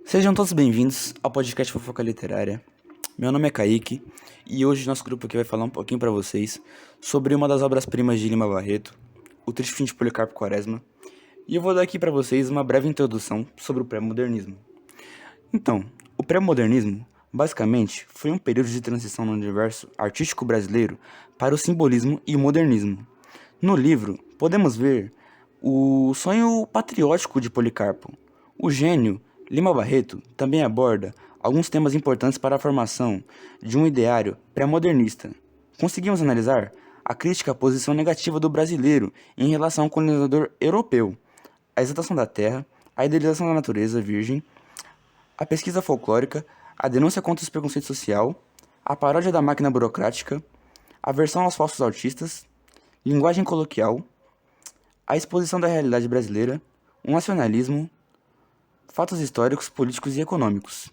Sejam todos bem-vindos ao podcast Fofoca Literária. Meu nome é Kaique e hoje nosso grupo aqui vai falar um pouquinho para vocês sobre uma das obras-primas de Lima Barreto, O Triste Fim de Policarpo Quaresma, e eu vou dar aqui para vocês uma breve introdução sobre o pré-modernismo. Então, o pré-modernismo, basicamente, foi um período de transição no universo artístico brasileiro para o simbolismo e o modernismo. No livro, podemos ver o sonho patriótico de Policarpo. O gênio Lima Barreto também aborda alguns temas importantes para a formação de um ideário pré-modernista. Conseguimos analisar a crítica à posição negativa do brasileiro em relação ao colonizador europeu, a exaltação da terra, a idealização da natureza virgem, a pesquisa folclórica, a denúncia contra o preconceito social, a paródia da máquina burocrática, a aversão aos falsos artistas, linguagem coloquial, a exposição da realidade brasileira, o nacionalismo, fatos históricos, políticos e econômicos.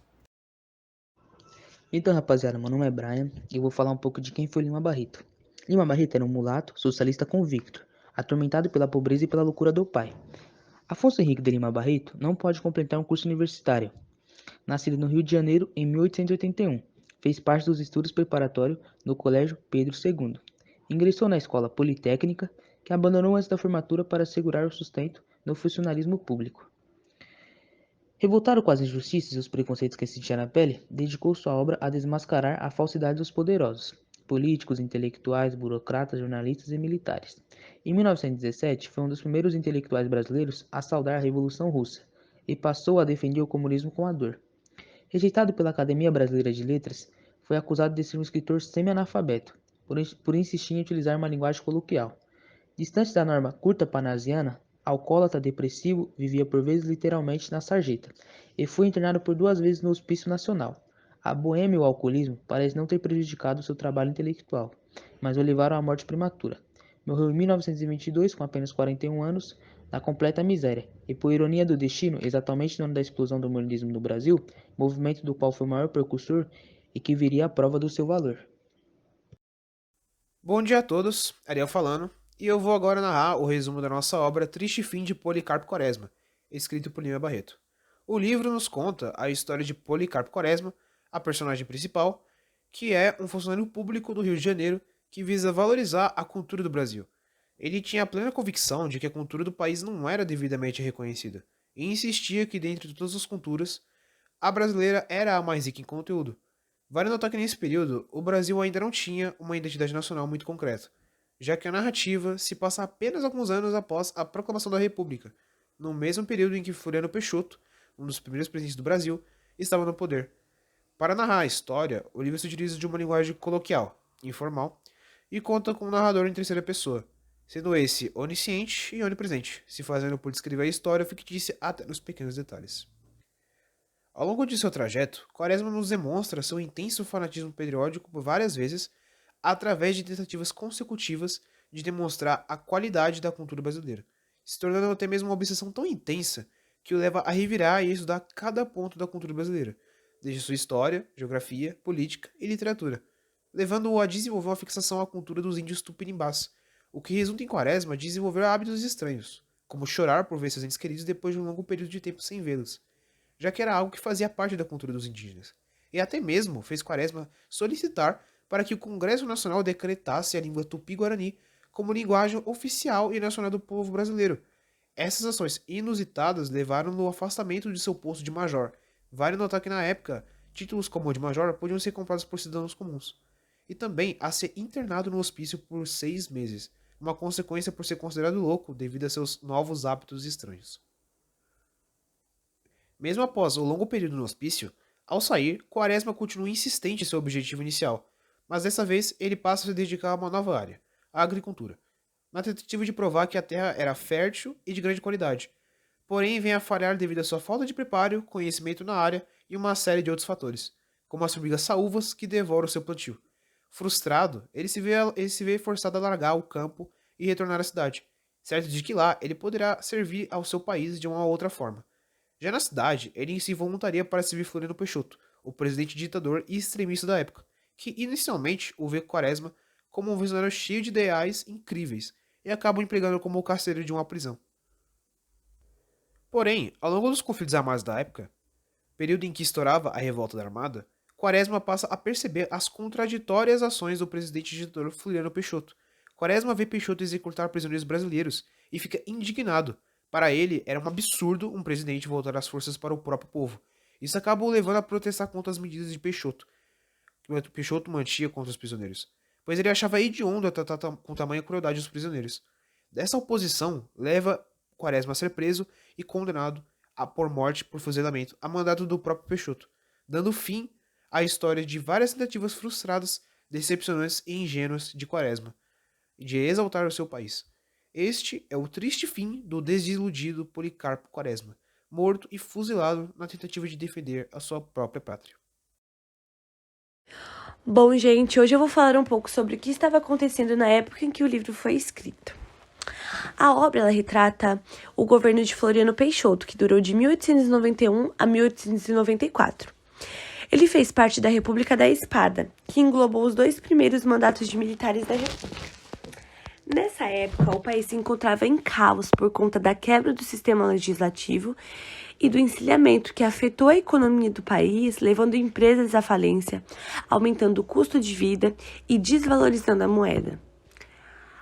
Então, rapaziada, meu nome é Brian e eu vou falar um pouco de quem foi Lima Barreto. Lima Barreto era um mulato socialista convicto, atormentado pela pobreza e pela loucura do pai. Afonso Henrique de Lima Barreto não pode completar um curso universitário. Nascido no Rio de Janeiro em 1881, fez parte dos estudos preparatórios no Colégio Pedro II. Ingressou na Escola Politécnica, que abandonou antes da formatura para assegurar o sustento no funcionalismo público. Revoltado com as injustiças e os preconceitos que sentia na pele, dedicou sua obra a desmascarar a falsidade dos poderosos, políticos, intelectuais, burocratas, jornalistas e militares. Em 1917, foi um dos primeiros intelectuais brasileiros a saudar a Revolução Russa e passou a defender o comunismo com a dor. Rejeitado pela Academia Brasileira de Letras, foi acusado de ser um escritor semi-analfabeto, por insistir em utilizar uma linguagem coloquial. Distante da norma curta parnasiana, alcoólatra depressivo, vivia por vezes literalmente na sarjeta, e foi internado por 2 vezes no Hospício Nacional. A boêmia e o alcoolismo parecem não ter prejudicado seu trabalho intelectual, mas o levaram à morte prematura. Morreu em 1922 com apenas 41 anos, na completa miséria, e por ironia do destino, exatamente no ano da explosão do modernismo no Brasil, movimento do qual foi o maior precursor e que viria à prova do seu valor. Bom dia a todos, Ariel falando, e eu vou agora narrar o resumo da nossa obra Triste Fim de Policarpo Quaresma, escrito por Lima Barreto. O livro nos conta a história de Policarpo Quaresma, a personagem principal, que é um funcionário público do Rio de Janeiro que visa valorizar a cultura do Brasil. Ele tinha a plena convicção de que a cultura do país não era devidamente reconhecida, e insistia que dentre todas as culturas, a brasileira era a mais rica em conteúdo. Vale notar que nesse período, o Brasil ainda não tinha uma identidade nacional muito concreta, já que a narrativa se passa apenas alguns anos após a proclamação da República, no mesmo período em que Floriano Peixoto, um dos primeiros presidentes do Brasil, estava no poder. Para narrar a história, o livro se utiliza de uma linguagem coloquial, informal, e conta com um narrador em terceira pessoa, sendo esse onisciente e onipresente, se fazendo por descrever a história fictícia até nos pequenos detalhes. Ao longo de seu trajeto, Quaresma nos demonstra seu intenso fanatismo periódico por várias vezes, através de tentativas consecutivas de demonstrar a qualidade da cultura brasileira, se tornando até mesmo uma obsessão tão intensa que o leva a revirar e estudar cada ponto da cultura brasileira, desde sua história, geografia, política e literatura, levando-o a desenvolver uma fixação à cultura dos índios tupinimbás, o que resulta em Quaresma desenvolver hábitos estranhos, como chorar por ver seus entes queridos depois de um longo período de tempo sem vê-los, já que era algo que fazia parte da cultura dos indígenas. E até mesmo fez Quaresma solicitar para que o Congresso Nacional decretasse a língua tupi-guarani como linguagem oficial e nacional do povo brasileiro. Essas ações inusitadas levaram-no ao afastamento de seu posto de major. Vale notar que na época, títulos como o de major podiam ser comprados por cidadãos comuns. E também a ser internado no hospício por 6 meses, uma consequência por ser considerado louco devido a seus novos hábitos estranhos. Mesmo após o longo período no hospício, ao sair, Quaresma continua insistente em seu objetivo inicial, mas dessa vez ele passa a se dedicar a uma nova área, a agricultura, na tentativa de provar que a terra era fértil e de grande qualidade. Porém, vem a falhar devido à sua falta de preparo, conhecimento na área e uma série de outros fatores, como as formigas saúvas que devoram seu plantio. Frustrado, ele se vê forçado a largar o campo e retornar à cidade, certo de que lá ele poderá servir ao seu país de uma outra forma. Já na cidade, ele se voluntaria para servir Floriano Peixoto, o presidente ditador e extremista da época, que inicialmente o vê Quaresma como um visionário cheio de ideais incríveis e acaba o empregando como o carcereiro de uma prisão. Porém, ao longo dos conflitos armados da época, Período em que estourava a revolta da Armada, Quaresma passa a perceber as contraditórias ações do presidente ditador Floriano Peixoto. Quaresma vê Peixoto executar prisioneiros brasileiros e fica indignado. Para ele, era um absurdo um presidente voltar as forças para o próprio povo. Isso acaba o levando a protestar contra as medidas de Peixoto, que o Peixoto mantinha contra os prisioneiros, pois ele achava hediondo tratar com tamanha crueldade os prisioneiros. Dessa oposição leva Quaresma a ser preso e condenado por morte por fuzilamento a mandado do próprio Peixoto, dando fim à história de várias tentativas frustradas, decepcionantes e ingênuas de Quaresma, de exaltar o seu país. Este é o triste fim do desiludido Policarpo Quaresma, morto e fuzilado na tentativa de defender a sua própria pátria. Bom, gente, hoje eu vou falar um pouco sobre o que estava acontecendo na época em que o livro foi escrito. A obra ela retrata o governo de Floriano Peixoto, que durou de 1891 a 1894. Ele fez parte da República da Espada, que englobou os 2 primeiros mandatos de militares da República. Nessa época, o país se encontrava em caos por conta da quebra do sistema legislativo e do encilhamento que afetou a economia do país, levando empresas à falência, aumentando o custo de vida e desvalorizando a moeda.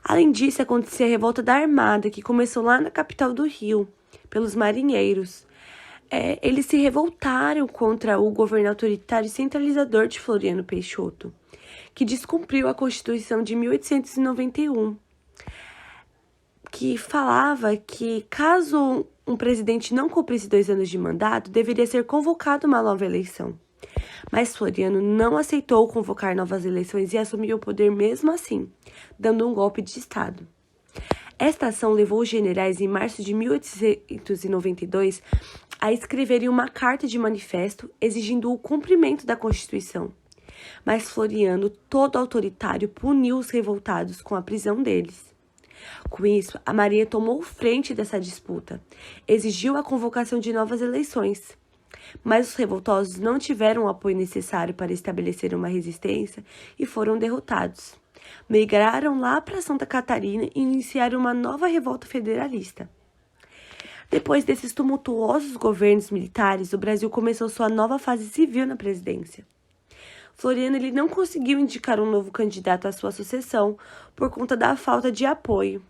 Além disso, acontecia a revolta da Armada, que começou lá na capital do Rio, pelos marinheiros. Eles se revoltaram contra o governo autoritário e centralizador de Floriano Peixoto, que descumpriu a Constituição de 1891, que falava que, caso um presidente não cumprisse 2 anos de mandato, deveria ser convocada uma nova eleição. Mas Floriano não aceitou convocar novas eleições e assumiu o poder mesmo assim, dando um golpe de Estado. Esta ação levou os generais, em março de 1892, a escreverem uma carta de manifesto exigindo o cumprimento da Constituição. Mas Floriano, todo autoritário, puniu os revoltados com a prisão deles. Com isso, a Marinha tomou frente dessa disputa, exigiu a convocação de novas eleições. Mas os revoltosos não tiveram o apoio necessário para estabelecer uma resistência e foram derrotados. Migraram lá para Santa Catarina e iniciaram uma nova revolta federalista. Depois desses tumultuosos governos militares, o Brasil começou sua nova fase civil na presidência. Floriano ele não conseguiu indicar um novo candidato à sua sucessão por conta da falta de apoio.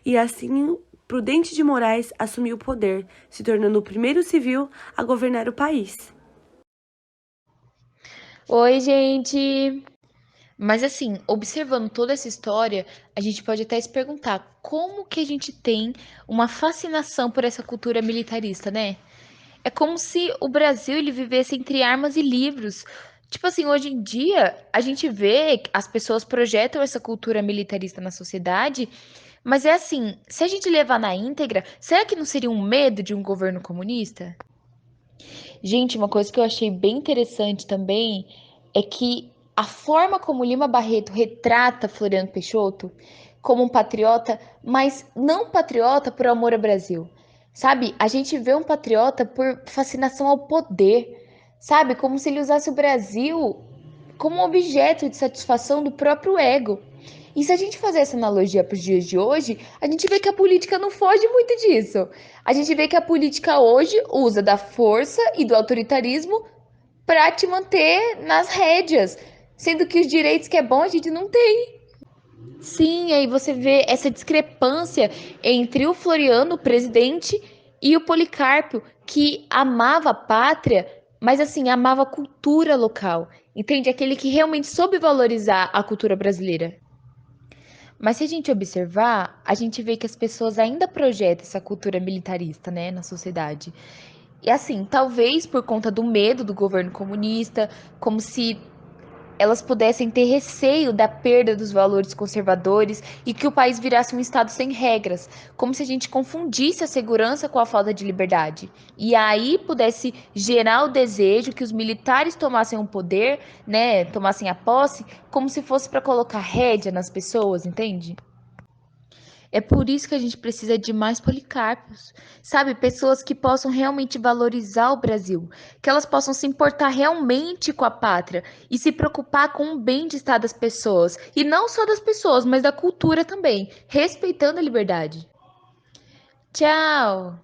E assim, Prudente de Moraes assumiu o poder, se tornando o primeiro civil a governar o país. Oi, gente! Mas assim, observando toda essa história, a gente pode até se perguntar como que a gente tem uma fascinação por essa cultura militarista, né? É como se o Brasil ele vivesse entre armas e livros. Tipo assim, hoje em dia, a gente vê que as pessoas projetam essa cultura militarista na sociedade, mas é assim, se a gente levar na íntegra, será que não seria um medo de um governo comunista? Gente, uma coisa que eu achei bem interessante também é que a forma como Lima Barreto retrata Floriano Peixoto como um patriota, mas não patriota por amor ao Brasil. Sabe? A gente vê um patriota por fascinação ao poder, sabe? Como se ele usasse o Brasil como um objeto de satisfação do próprio ego. E se a gente fazer essa analogia para os dias de hoje, a gente vê que a política não foge muito disso. A gente vê que a política hoje usa da força e do autoritarismo para te manter nas rédeas, sendo que os direitos que é bom a gente não tem. Sim, aí você vê essa discrepância entre o Floriano, o presidente, e o Policarpo, que amava a pátria, mas assim, amava a cultura local. Entende? Aquele que realmente soube valorizar a cultura brasileira. Mas se a gente observar, a gente vê que as pessoas ainda projetam essa cultura militarista, né, na sociedade. E assim, talvez por conta do medo do governo comunista, como se elas pudessem ter receio da perda dos valores conservadores e que o país virasse um estado sem regras, como se a gente confundisse a segurança com a falta de liberdade. E aí pudesse gerar o desejo que os militares tomassem o poder, né, tomassem a posse, como se fosse para colocar rédea nas pessoas, entende? É por isso que a gente precisa de mais policarpos, sabe? Pessoas que possam realmente valorizar o Brasil, que elas possam se importar realmente com a pátria e se preocupar com o bem-estar das pessoas, e não só das pessoas, mas da cultura também, respeitando a liberdade. Tchau!